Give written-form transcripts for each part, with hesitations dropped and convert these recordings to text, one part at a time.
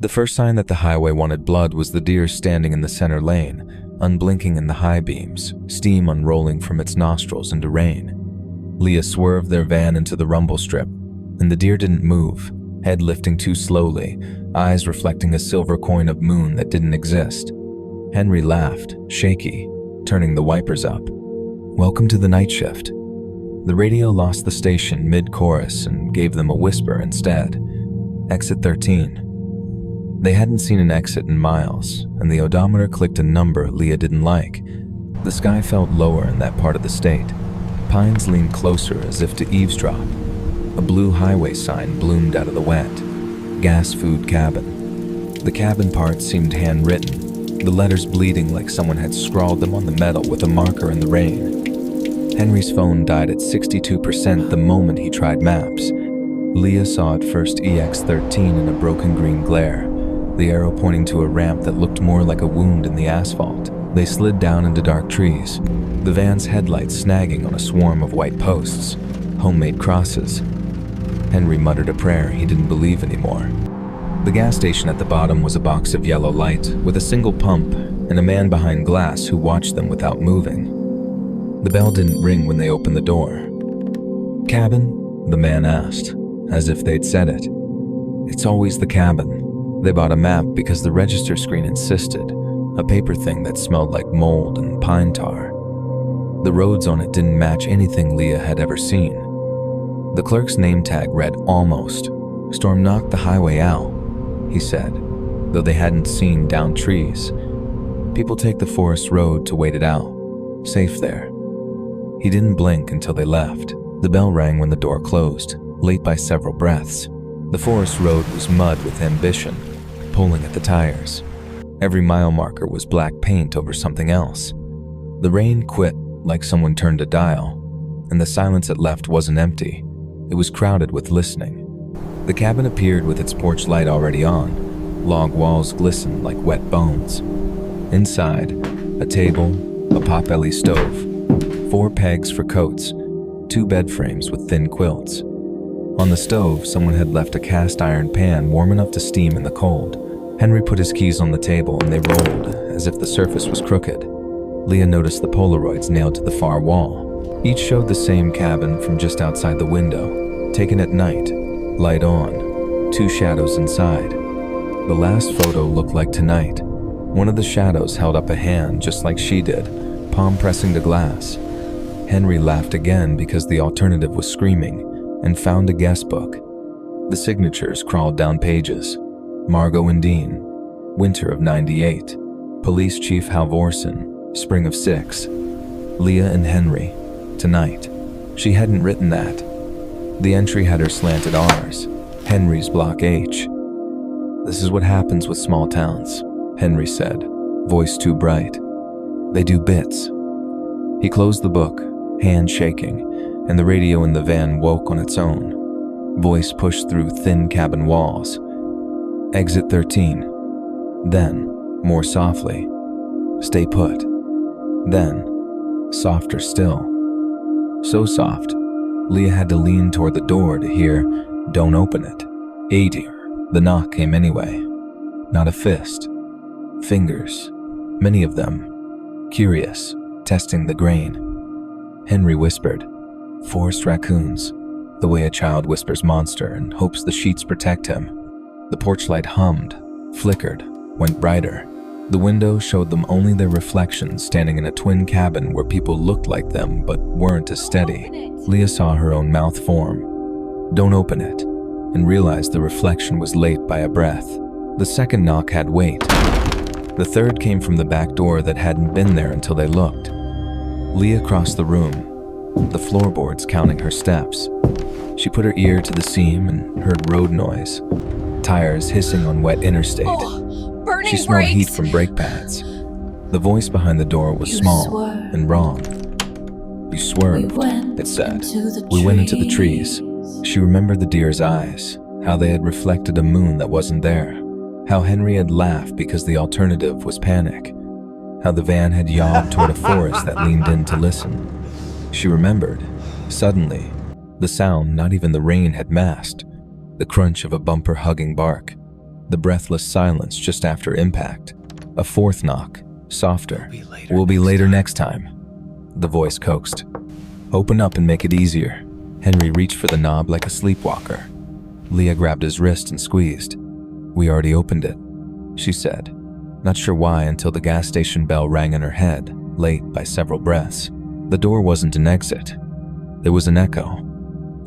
The first sign that the highway wanted blood was the deer standing in the center lane, unblinking in the high beams, steam unrolling from its nostrils into rain. Leah swerved their van into the rumble strip, and the deer didn't move, head lifting too slowly, eyes reflecting a silver coin of moon that didn't exist. Henry laughed, shaky, turning the wipers up. "Welcome to the night shift." The radio lost the station mid-chorus and gave them a whisper instead. "Exit 13. They hadn't seen an exit in miles, and the odometer clicked a number Leah didn't like. The sky felt lower in that part of the state. Pines leaned closer as if to eavesdrop. A blue highway sign bloomed out of the wet. Gas food cabin. The cabin part seemed handwritten, the letters bleeding like someone had scrawled them on the metal with a marker in the rain. Henry's phone died at 62% the moment he tried maps. Leah saw at first EX13 in a broken green glare, the arrow pointing to a ramp that looked more like a wound in the asphalt. They slid down into dark trees, the van's headlights snagging on a swarm of white posts, homemade crosses. Henry muttered a prayer he didn't believe anymore. The gas station at the bottom was a box of yellow light with a single pump and a man behind glass who watched them without moving. The bell didn't ring when they opened the door. "Cabin?" the man asked, as if they'd said it. "It's always the cabin." They bought a map because the register screen insisted, a paper thing that smelled like mold and pine tar. The roads on it didn't match anything Leah had ever seen. The clerk's name tag read "Almost." "Storm knocked the highway out," he said, though they hadn't seen downed trees. "People take the forest road to wait it out. Safe there." He didn't blink until they left. The bell rang when the door closed, late by several breaths. The forest road was mud with ambition, pulling at the tires. Every mile marker was black paint over something else. The rain quit like someone turned a dial, and the silence it left wasn't empty. It was crowded with listening. The cabin appeared with its porch light already on. Log walls glistened like wet bones. Inside, a table, a potbelly stove, 4 pegs for coats, 2 bed frames with thin quilts. On the stove, someone had left a cast iron pan warm enough to steam in the cold. Henry put his keys on the table and they rolled, as if the surface was crooked. Leah noticed the Polaroids nailed to the far wall. Each showed the same cabin from just outside the window, taken at night, light on, 2 shadows inside. The last photo looked like tonight. One of the shadows held up a hand just like she did, palm pressing the glass. Henry laughed again because the alternative was screaming, and found a guest book. The signatures crawled down pages. Margot and Dean, winter of '98. Police Chief Halvorsen, spring of '6. Leah and Henry, tonight. She hadn't written that. The entry had her slanted R's, Henry's block H. "This is what happens with small towns," Henry said, voice too bright. "They do bits." He closed the book, hand shaking, and the radio in the van woke on its own. Voice pushed through thin cabin walls. "Exit 13. Then, more softly, stay put." Then, softer still. So soft, Leah had to lean toward the door to hear, "Don't open it." 80. The knock came anyway. Not a fist. Fingers. Many of them. Curious, testing the grain. Henry whispered, "Forest raccoons," the way a child whispers monster and hopes the sheets protect him. The porch light hummed, flickered, went brighter. The window showed them only their reflections standing in a twin cabin where people looked like them but weren't as steady. Leah saw her own mouth form. "Don't open it," and realized the reflection was late by a breath. The second knock had weight. The third came from the back door that hadn't been there until they looked. Leah crossed the room, the floorboards counting her steps. She put her ear to the seam and heard road noise, tires hissing on wet interstate. She smelled heat from brake pads. The voice behind the door was small and wrong. "You swerved," it said. "We went into the trees." She remembered the deer's eyes, how they had reflected a moon that wasn't there, how Henry had laughed because the alternative was panic, how the van had yawned toward a forest that leaned in to listen. She remembered, suddenly, the sound not even the rain had masked, the crunch of a bumper hugging bark, The breathless silence just after impact. A fourth knock, softer. We'll be later next time. The voice coaxed. Open up and make it easier. Henry reached for the knob like a sleepwalker. Leah grabbed his wrist and squeezed. We already opened it, she said, not sure why until the gas station bell rang in her head, late by several breaths. The door wasn't an exit. There was an echo.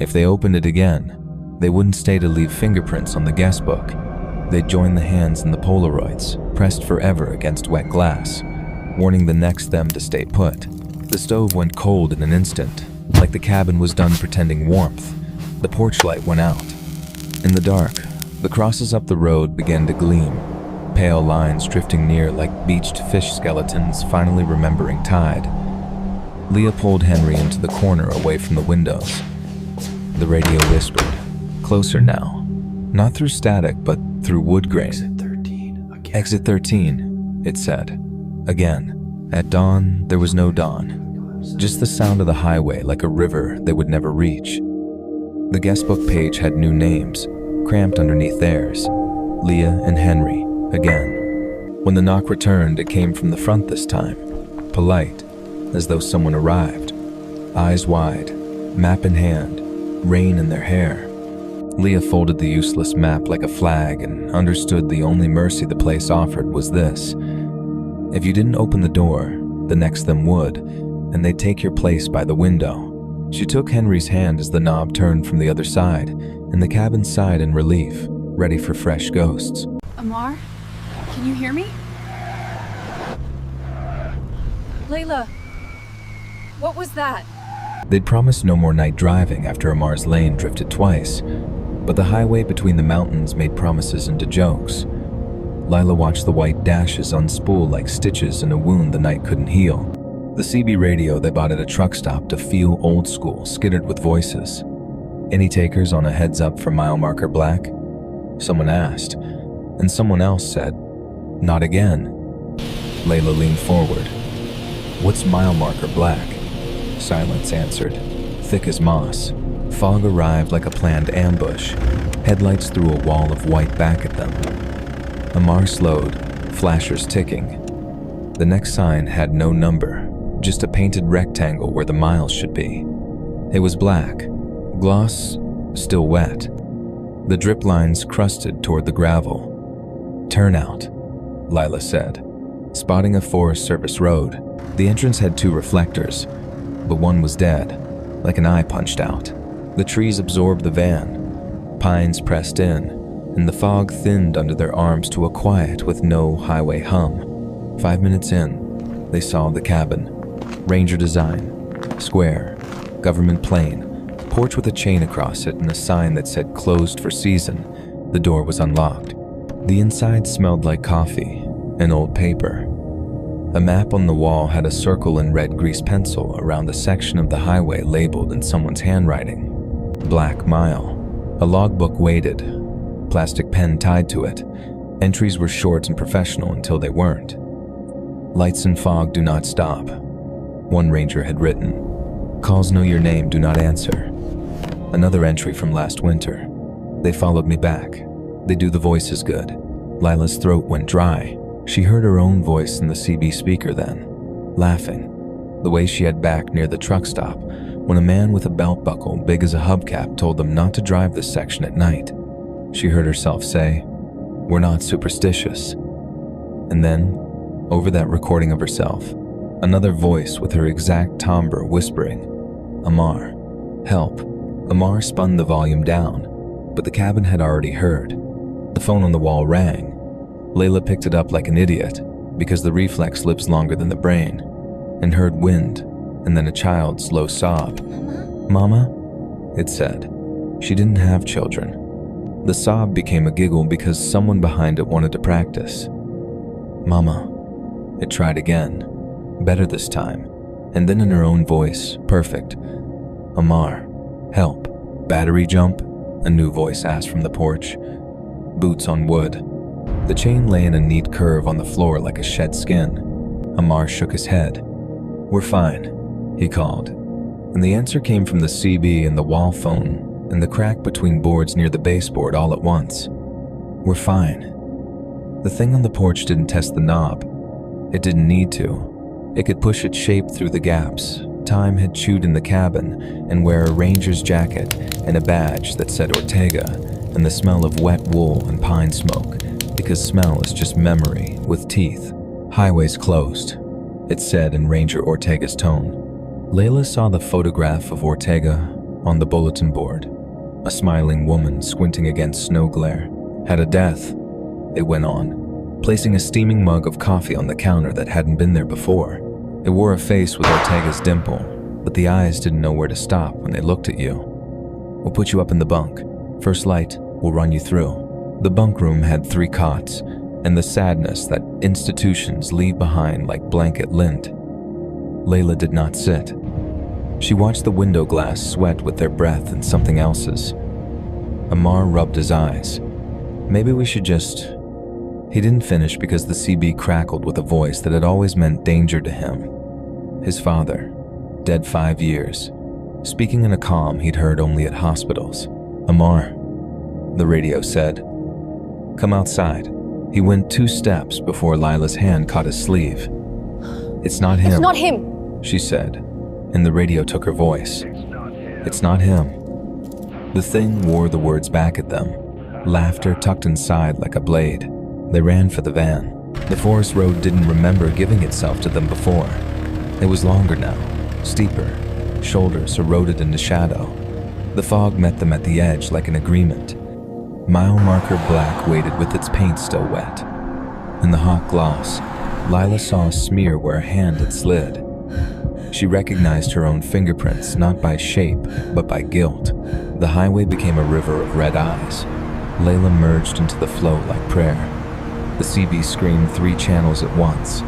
If they opened it again, they wouldn't stay to leave fingerprints on the guest book. They'd join the hands in the Polaroids, pressed forever against wet glass, warning the next them to stay put. The stove went cold in an instant, like the cabin was done pretending warmth. The porch light went out. In the dark, the crosses up the road began to gleam, pale lines drifting near like beached fish skeletons finally remembering tide. Leah pulled Henry into the corner away from the windows. The radio whispered, closer now, not through static but through wood grain. Exit 13 again. Exit 13, it said. Again. At dawn, there was no dawn. Just the sound of the highway like a river they would never reach. The guestbook page had new names, cramped underneath theirs. Leah and Henry, again. When the knock returned, it came from the front this time, polite, as though someone arrived. Eyes wide, map in hand, rain in their hair. Leah folded the useless map like a flag and understood the only mercy the place offered was this. If you didn't open the door, the next them would, and they'd take your place by the window. She took Henry's hand as the knob turned from the other side, and the cabin sighed in relief, ready for fresh ghosts. Amar, can you hear me? Layla, what was that? They'd promised no more night driving after Amar's lane drifted twice, but the highway between the mountains made promises into jokes. Lila watched the white dashes unspool like stitches in a wound the night couldn't heal. The CB radio they bought at a truck stop to feel old school skittered with voices. Any takers on a heads up for mile marker black? Someone asked, and someone else said, not again. Layla leaned forward. What's mile marker black? Silence answered, thick as moss. Fog arrived like a planned ambush. Headlights threw a wall of white back at them. Amar slowed, flashers ticking. The next sign had no number, just a painted rectangle where the miles should be. It was black, gloss, still wet. The drip lines crusted toward the gravel. Turnout, Lila said, spotting a Forest Service road. The entrance had 2 reflectors, but one was dead, like an eye punched out. The trees absorbed the van, pines pressed in, and the fog thinned under their arms to a quiet with no highway hum. 5 minutes in, they saw the cabin. Ranger design, square, government plane, porch with a chain across it and a sign that said closed for season. The door was unlocked. The inside smelled like coffee and old paper. A map on the wall had a circle in red grease pencil around a section of the highway labeled in someone's handwriting. Black Mile. A logbook waited, plastic pen tied to it. Entries were short and professional until they weren't. Lights and fog do not stop. One ranger had written, calls know your name, do not answer. Another entry from last winter. They followed me back. They do the voices good. Lila's throat went dry. She heard her own voice in the CB speaker then, laughing, the way she had back near the truck stop when a man with a belt buckle big as a hubcap told them not to drive this section at night. She heard herself say, we're not superstitious. And then, over that recording of herself, another voice with her exact timbre whispering, Amar, help. Amar spun the volume down, but the cabin had already heard. The phone on the wall rang. Layla picked it up like an idiot, because the reflex lives longer than the brain, and heard wind, and then a child's low sob. Mama? It said. She didn't have children. The sob became a giggle because someone behind it wanted to practice. Mama. It tried again, better this time, and then in her own voice, perfect. Amar, help. Battery jump? A new voice asked from the porch. Boots on wood. The chain lay in a neat curve on the floor like a shed skin. Amar shook his head. We're fine, he called. And the answer came from the CB and the wall phone and the crack between boards near the baseboard all at once. We're fine. The thing on the porch didn't test the knob. It didn't need to. It could push its shape through the gaps. Time had chewed in the cabin and wear a ranger's jacket and a badge that said Ortega, and the smell of wet wool and pine smoke, because smell is just memory with teeth. Highways closed, it said in Ranger Ortega's tone. Layla saw the photograph of Ortega on the bulletin board. A smiling woman squinting against snow glare. Had a death, it went on, placing a steaming mug of coffee on the counter that hadn't been there before. It wore a face with Ortega's dimple, but the eyes didn't know where to stop when they looked at you. We'll put you up in the bunk. First light will run you through. The bunk room had 3 cots, and the sadness that institutions leave behind like blanket lint. Layla did not sit. She watched the window glass sweat with their breath and something else's. Amar rubbed his eyes. Maybe we should just... He didn't finish because the CB crackled with a voice that had always meant danger to him. His father, dead 5 years, speaking in a calm he'd heard only at hospitals. Amar, the radio said. Come outside. He went 2 steps before Lila's hand caught his sleeve. It's not him. It's not him, she said, and the radio took her voice. It's not him. The thing wore the words back at them, laughter tucked inside like a blade. They ran for the van. The forest road didn't remember giving itself to them before. It was longer now, steeper, shoulders eroded into shadow. The fog met them at the edge like an agreement. Mile marker black waited with its paint still wet. In the hot gloss, Lila saw a smear where a hand had slid. She recognized her own fingerprints not by shape, but by guilt. The highway became a river of red eyes. Layla merged into the flow like prayer. The CB screamed 3 channels at once.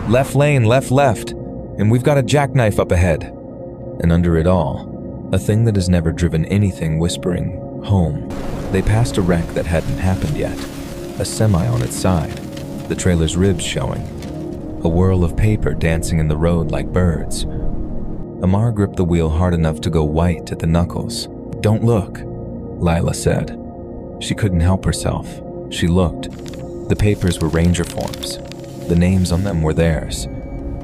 Left lane, left, and we've got a jackknife up ahead. And under it all, a thing that has never driven anything whispering, home. They passed a wreck that hadn't happened yet, a semi on its side, the trailer's ribs showing, a whirl of paper dancing in the road like birds. Amar gripped the wheel hard enough to go white at the knuckles. Don't look, Lila said. She couldn't help herself. She looked. The papers were ranger forms. The names on them were theirs.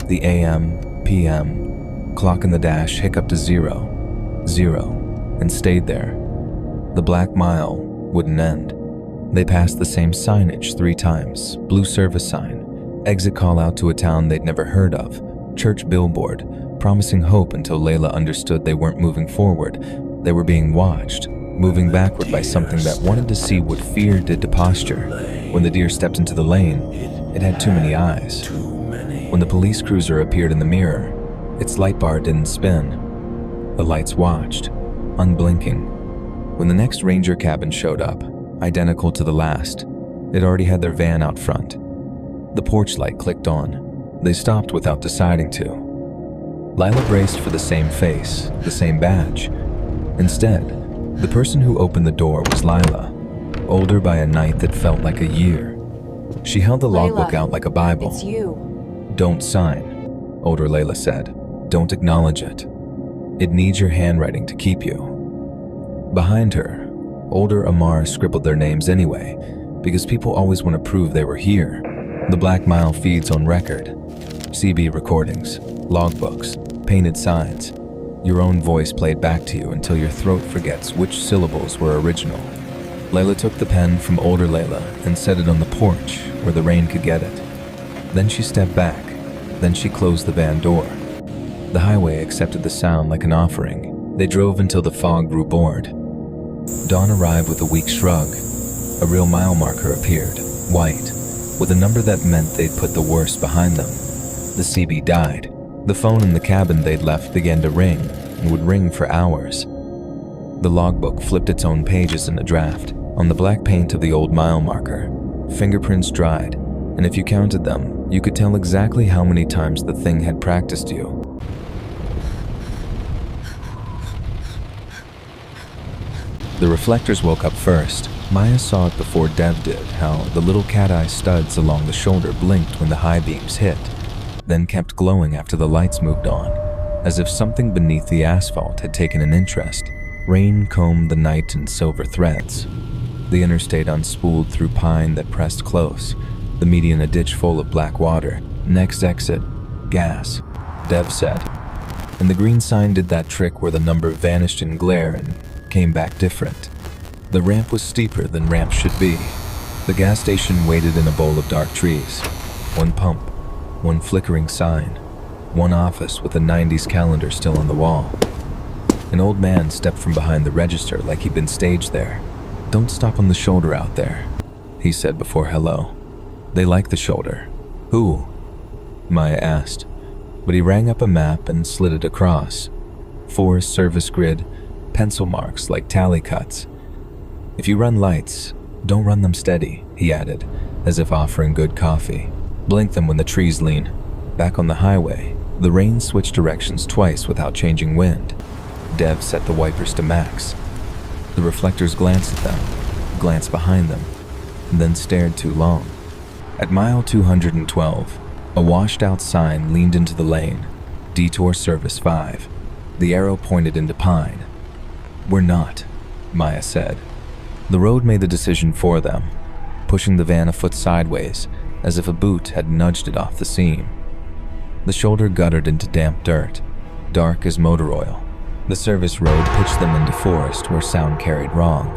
The AM, PM, clock in the dash hiccuped to 0, 0, and stayed there. The black mile wouldn't end. They passed the same signage 3 times, blue service sign, exit call out to a town they'd never heard of, church billboard, promising hope until Layla understood they weren't moving forward. They were being watched, moving backward by something that wanted to see what fear did to posture. When the deer stepped into the lane, it had too many eyes. When the police cruiser appeared in the mirror, its light bar didn't spin. The lights watched, unblinking. When the next ranger cabin showed up, identical to the last, it already had their van out front. The porch light clicked on. They stopped without deciding to. Lila braced for the same face, the same badge. Instead, the person who opened the door was Lila, older by a night that felt like a year. She held the logbook out like a Bible. It's you. Don't sign, older Layla said. Don't acknowledge it. It needs your handwriting to keep you. Behind her, older Amar scribbled their names anyway, because people always want to prove they were here. The Black Mile feeds on record. CB recordings, logbooks, painted signs. Your own voice played back to you until your throat forgets which syllables were original. Layla took the pen from older Layla and set it on the porch where the rain could get it. Then she stepped back. Then she closed the van door. The highway accepted the sound like an offering. They drove until the fog grew bored. Dawn arrived with a weak shrug. A real mile marker appeared, white, with a number that meant they'd put the worst behind them. The CB died. The phone in the cabin they'd left began to ring and would ring for hours. The logbook flipped its own pages in a draft. On the black paint of the old mile marker, fingerprints dried, and if you counted them, you could tell exactly how many times the thing had practiced you. The reflectors woke up first. Maya saw it before Dev did, how the little cat-eye studs along the shoulder blinked when the high beams hit, then kept glowing after the lights moved on, as if something beneath the asphalt had taken an interest. Rain combed the night in silver threads. The interstate unspooled through pine that pressed close, the median a ditch full of black water. Next exit, gas, Dev said. And the green sign did that trick where the number vanished in glare and came back different. The ramp was steeper than ramps should be. The gas station waited in a bowl of dark trees. One pump, one flickering sign, one office with a 90s calendar still on the wall. An old man stepped from behind the register like he'd been staged there. "Don't stop on the shoulder out there," he said before hello. "They like the shoulder." "Who?" Maya asked, but he rang up a map and slid it across. 4 service grid, pencil marks like tally cuts. "If you run lights, don't run them steady," he added, as if offering good coffee. "Blink them when the trees lean." Back on the highway, the rain switched directions twice without changing wind. Dev set the wipers to max. The reflectors glanced at them, glanced behind them, and then stared too long. At mile 212, a washed-out sign leaned into the lane, Detour Service 5. The arrow pointed into pine. "We're not," Maya said. The road made the decision for them, pushing the van a foot sideways, as if a boot had nudged it off the seam. The shoulder guttered into damp dirt, dark as motor oil. The service road pitched them into forest where sound carried wrong.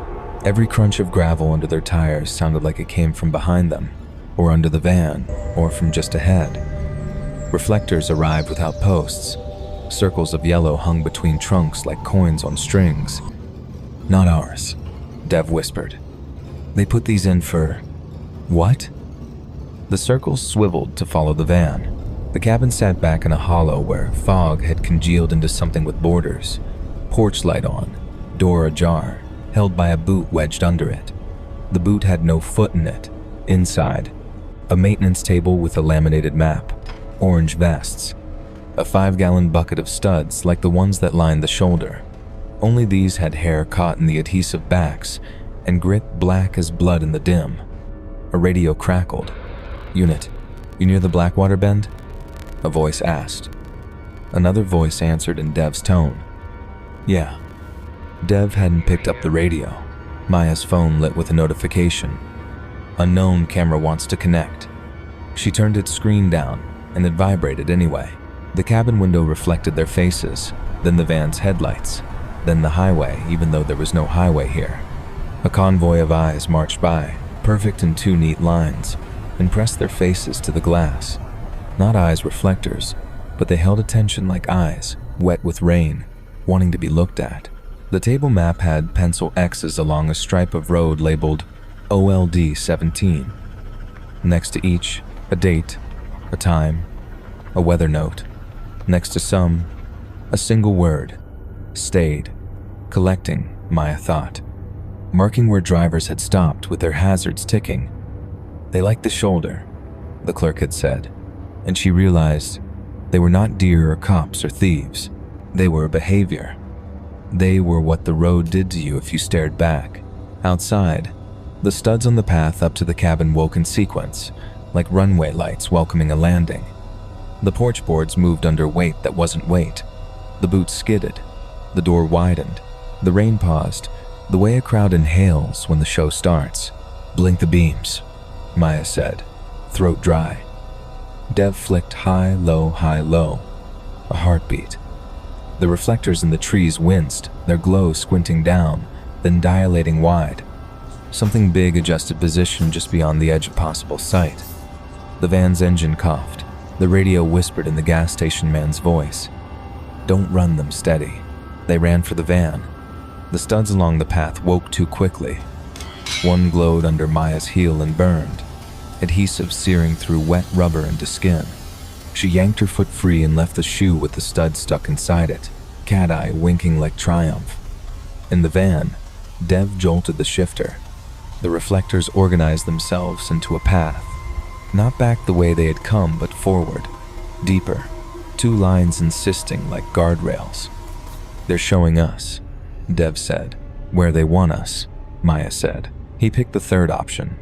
Every crunch of gravel under their tires sounded like it came from behind them, or under the van, or from just ahead. Reflectors arrived without posts. Circles of yellow hung between trunks like coins on strings. "Not ours," Dev whispered. "They put these in for..." "What?" The circles swiveled to follow the van. The cabin sat back in a hollow where fog had congealed into something with borders. Porch light on, door ajar, held by a boot wedged under it. The boot had no foot in it. Inside, a maintenance table with a laminated map, orange vests, a 5-gallon bucket of studs like the ones that lined the shoulder. Only these had hair caught in the adhesive backs and grit black as blood in the dim. A radio crackled. "Unit, you near the Blackwater Bend?" a voice asked. Another voice answered in Dev's tone. "Yeah." Dev hadn't picked up the radio. Maya's phone lit with a notification. "Unknown camera wants to connect." She turned its screen down, and it vibrated anyway. The cabin window reflected their faces, then the van's headlights, then the highway, even though there was no highway here. A convoy of eyes marched by, perfect in 2 neat lines, and pressed their faces to the glass. Not eyes reflectors, but they held attention like eyes, wet with rain, wanting to be looked at. The table map had pencil X's along a stripe of road labeled OLD 17. Next to each, a date, a time, a weather note. Next to some, a single word, stayed. Collecting, Maya thought, marking where drivers had stopped with their hazards ticking. They liked the shoulder, the clerk had said, and she realized they were not deer or cops or thieves. They were a behavior. They were what the road did to you if you stared back. Outside, the studs on the path up to the cabin woke in sequence, like runway lights welcoming a landing. The porch boards moved under weight that wasn't weight. The boots skidded. The door widened. The rain paused, the way a crowd inhales when the show starts. "Blink the beams," Maya said, throat dry. Dev flicked high, low, a heartbeat. The reflectors in the trees winced, their glow squinting down, then dilating wide. Something big adjusted position just beyond the edge of possible sight. The van's engine coughed. The radio whispered in the gas station man's voice. "Don't run them steady." They ran for the van. The studs along the path woke too quickly. One glowed under Maya's heel and burned, adhesive searing through wet rubber into skin. She yanked her foot free and left the shoe with the stud stuck inside it, cat-eye winking like triumph. In the van, Dev jolted the shifter. The reflectors organized themselves into a path, not back the way they had come, but forward, deeper, 2 lines insisting like guardrails. "They're showing us," Dev said. "Where they want us," Maya said. He picked the third option,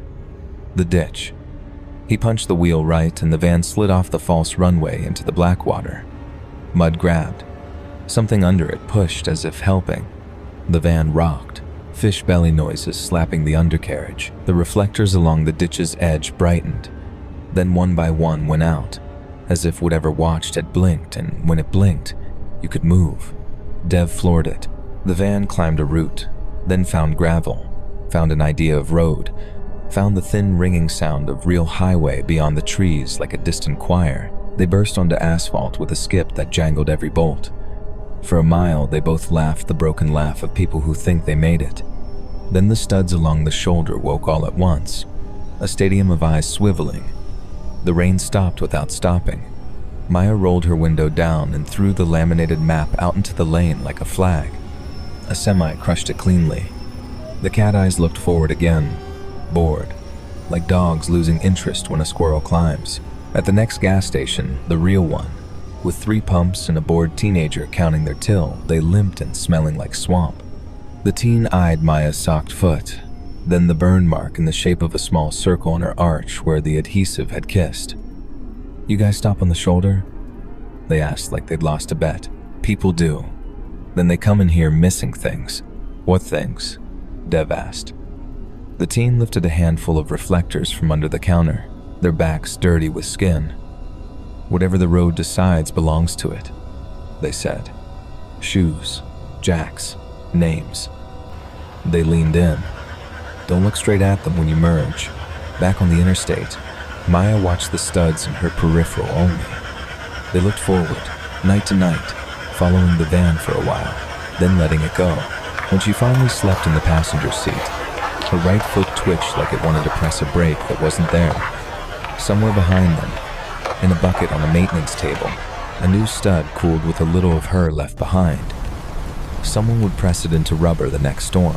the ditch. He punched the wheel right and the van slid off the false runway into the Blackwater. Mud grabbed. Something under it pushed as if helping. The van rocked, Fish belly noises slapping the undercarriage. The reflectors along the ditch's edge brightened, then one by one went out, as if whatever watched had blinked, and when it blinked, you could move. Dev floored it. The van climbed a route, then found gravel, found an idea of road, found the thin ringing sound of real highway beyond the trees like a distant choir. They burst onto asphalt with a skip that jangled every bolt. For a mile, they both laughed the broken laugh of people who think they made it. Then the studs along the shoulder woke all at once, a stadium of eyes swiveling. The rain stopped without stopping. Maya rolled her window down and threw the laminated map out into the lane like a flag. A semi crushed it cleanly. The cat eyes looked forward again, bored, like dogs losing interest when a squirrel climbs. At the next gas station, the real one, with 3 pumps and a bored teenager counting their till, they limped and smelling like swamp. The teen eyed Maya's socked foot, then the burn mark in the shape of a small circle on her arch where the adhesive had kissed. "You guys stop on the shoulder?" They asked like they'd lost a bet. "People do. Then they come in here missing things." "What things?" Dev asked. The teen lifted a handful of reflectors from under the counter, their backs dirty with skin. "Whatever the road decides belongs to it," they said. "Shoes, jacks, names." They leaned in. "Don't look straight at them when you merge." Back on the interstate, Maya watched the studs in her peripheral only. They looked forward, night to night, following the van for a while, then letting it go. When she finally slept in the passenger seat, her right foot twitched like it wanted to press a brake that wasn't there. Somewhere behind them, in a bucket on a maintenance table, a new stud cooled with a little of her left behind. Someone would press it into rubber the next storm.